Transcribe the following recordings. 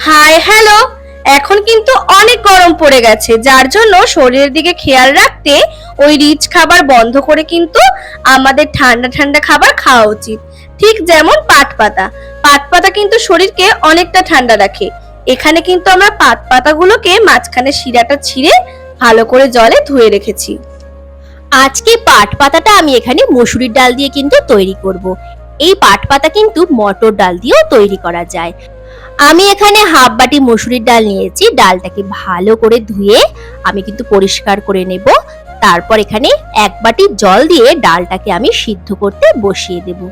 Hi hello. এখন কিন্তু অনেক গরম পড়ে গেছে, যার জন্য শরীরের দিকে খেয়াল রাখতে ওই রিচ খাবার বন্ধ করে কিন্তু আমাদের ঠান্ডা ঠান্ডা খাবার খাওয়া উচিত। ঠিক যেমন পাট পাতা। পাট পাতা কিন্তু শরীরকে অনেকটা ঠান্ডা রাখে। এখানে কিন্তু আমরা পাট পাতাগুলোকে মাঝখানে শিরাটা ছিঁড়ে ভালো করে জলে ধুয়ে রেখেছি। আজকে পাট পাতাটা আমি এখানে মসুরির ডাল দিয়ে কিন্তু তৈরি করব। এই পাট পাতা কিন্তু মটর ডাল দিয়েও তৈরি করা যায়। আমি এখানে হাফ বাটি মসুরির ডাল নিয়েছি। ডালটাকে ভালো করে ধুয়ে আমি কিন্তু পরিষ্কার করে নেব। তারপর এখানে 1 বাটি জল দিয়ে ডালটাকে আমি সিদ্ধ করতে বসিয়ে দেব।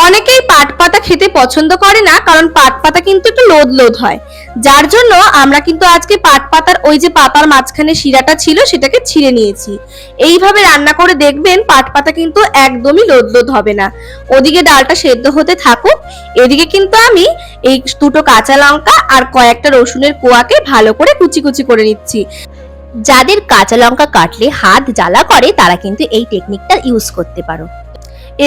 অনেকেই পাট পাতা খেতে পছন্দ করে না, কারণ পাট পাতা কিন্তু একটু লোদ লোদ হয়। যার জন্য আমরা কিন্তু আজকে পাট পাতার ওই যে পাতার মাঝখানে শিরাটা ছিল সেটাকে ছিঁড়ে নিয়েছি। এইভাবে রান্না করে দেখবেন পাট পাতা কিন্তু একদমই লোদ লোদ হবে না। ওদিকে ডালটা সেদ্ধ হতে থাকুক, এদিকে কিন্তু আমি এই দুটো কাঁচা লঙ্কা আর কয়েকটা রসুনের কোয়াকে ভালো করে কুচি কুচি করে নিচ্ছি। যাদের কাঁচা লঙ্কা কাটলে হাত জ্বালা করে তারা কিন্তু এই টেকনিকটা ইউজ করতে পারো।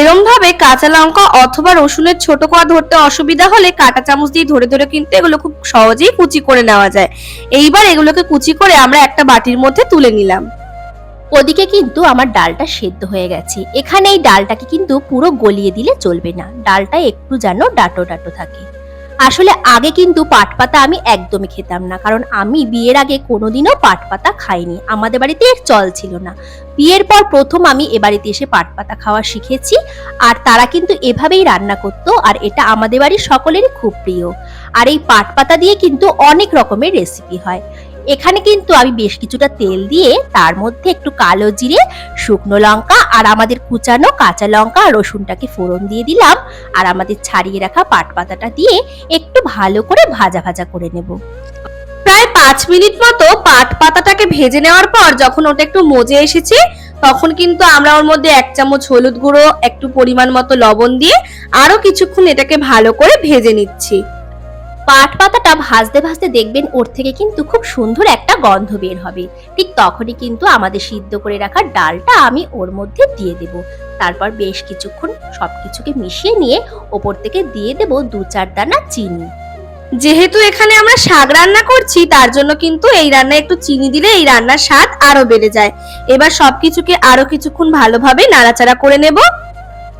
এরম ভাবে কাঁচা লঙ্কা অথবা রসুনের ছোট কোয়া ধরতে অসুবিধা হলে কাঁটা চামচ দিয়ে ধরে ধরে কিন্তু এগুলো খুব সহজেই কুচি করে নেওয়া যায়। এইবার এগুলোকে কুচি করে আমরা একটা বাটির মধ্যে তুলে নিলাম। ওদিকে কিন্তু আমার ডালটা সেদ্ধ হয়ে গেছে। এখানে এই ডালটাকে কিন্তু পুরো গলিয়ে দিলে চলবে না, ডালটা একটু যেন ডাটো ডাটো থাকে। আসলে আগে কিন্তু পাট পাতা আমি একদমই খেতাম না, কারণ আমি বিয়ের আগে কোনোদিনও পাট পাতা খাইনি। আমাদের বাড়িতে এর চল ছিল না। বিয়ের পর প্রথম আমি এ বাড়িতে এসে পাট পাতা খাওয়া শিখেছি। আর তারা কিন্তু এভাবেই রান্না করতো, আর এটা আমাদের বাড়ির সকলেরই খুব প্রিয়। আর এই পাট পাতা দিয়ে কিন্তু অনেক রকমের রেসিপি হয়। এখানে কিন্তু আমি বেশ কিছুটা তেল দিয়ে তার মধ্যে একটু কালো জিরে, শুকনো লঙ্কা আর আমাদের কুচানো কাঁচা লঙ্কা আর রসুনটাকে ফোড়ন দিয়ে দিলাম। আর আমাদের ছাড়িয়ে রাখা পাট পাতাটা দিয়ে একটু ভালো করে ভাজা ভাজা করে নেব। প্রায় 5 মিনিট মতো পাট পাতাটাকে ভেজে নেওয়ার পর যখন ওটা একটু মজে এসেছে, তখন কিন্তু আমরা ওর মধ্যে 1 চামচ হলুদ গুঁড়ো, একটু পরিমাণ মতো লবণ দিয়ে আরো কিছুক্ষণ এটাকে ভালো করে ভেজে নিচ্ছি। পাট পাতাটা ভাজতে ভাজতে দেখবেন ওর থেকে কিন্তু খুব সুন্দর একটা গন্ধ বের হবে। ঠিক তখনই কিন্তু আমাদের সিদ্ধ করে রাখা ডালটা আমি ওর মধ্যে দিয়ে দেব। তারপর বেশ কিছুক্ষণ সবকিছুকে মিশিয়ে নিয়ে ওপর থেকে দিয়ে দেব 2-4 দানা চিনি। যেহেতু এখানে আমরা শাক রান্না করছি, তার জন্য কিন্তু এই রান্নায় একটু চিনি দিলে এই রান্নার স্বাদ আরো বেড়ে যায়। এবার সবকিছুকে আরো কিছুক্ষণ ভালোভাবে নাড়াচাড়া করে নেব।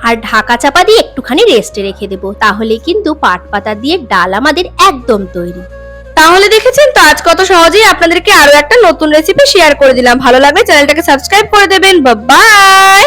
আর ঢাকা চাপা দিয়ে একটুখানি রেস্টে রেখে দেব। তাহলে কিন্তু পাট পাতা দিয়ে ডাল আমাদের একদম তৈরি। তাহলে দেখেছেন তো আজ কত সহজেই আপনাদেরকে আরো একটা নতুন রেসিপি শেয়ার করে দিলাম। ভালো লাগলে চ্যানেলটাকে সাবস্ক্রাইব করে দেবেন। Bye bye.